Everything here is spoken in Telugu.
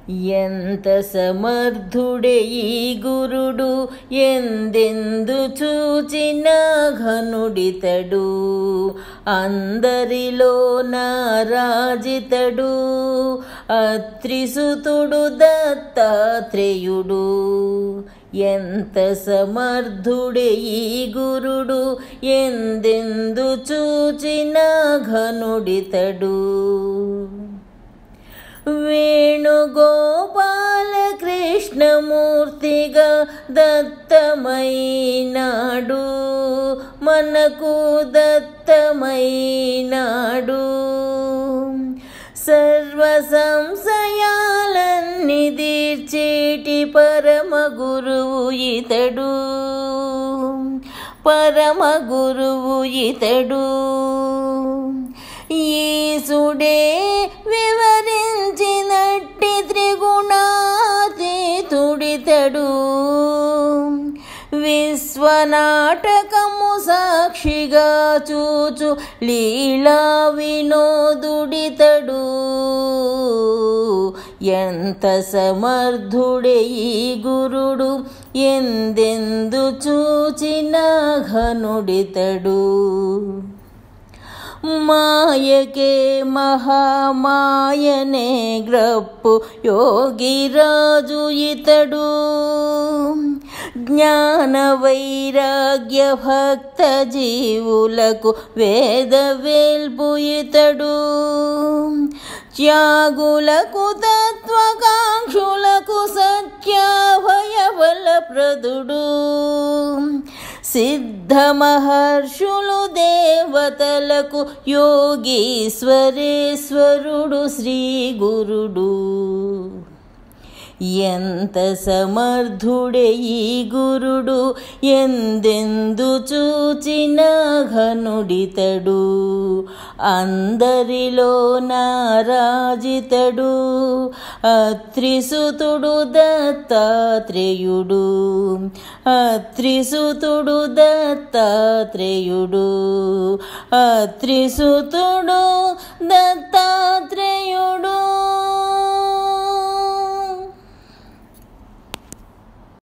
ఎంత సమర్థుడే ఈ గురుడు, ఎందెందు చూచిన ఘనుడితడు, అందరిలో నారాజితడు, అత్రిసుతుడు దత్తాత్రేయుడు. ఎంత సమర్థుడే ఈ గురుడు, ఎందెందు చూచిన ఘనుడితడు. వేణుగోపాల కృష్ణమూర్తిగా దత్తమైనాడు, మనకు దత్తమైనాడు. సర్వ సంశయాలన్నీ తీర్చేటి పరమ గురువు ఇతడు, పరమ గురువు ఇతడు. ఈశుడే వివరించినట్టి త్రిగుణాతీతుడితడు, విశ్వనాటకము సాక్షిగా చూచు లీలా వినోదుడితడు. ఎంత సమర్థుడే ఈ గురుడు, ఎందెందు చూచిన ఘనుడితడు. మాయకే మహామాయనే గ్రప్పు యోగిరాజు ఇతడు, జ్ఞాన వైరాగ్య భక్త జీవులకు వేద వేల్పు ఇతడు, త్యాగులకు తత్వకాంక్షులకు సత్యాభయబల ప్రదుడు, సిద్ధ మహర్షులు దేవతలకు యోగీశ్వరేశ్వరుడు శ్రీ గురుడు. ఎంత సమర్థుడే ఈ గురుడు, ఎందెందు చూచిన ఘనుడితడు, అందరిలో నారాజితడు, అత్రిసుతుడు దత్తాత్రేయుడు, అత్రిసుతుడు దత్తాత్రేయుడు, అత్రిసుతుడు దత్తాత్రేయుడు.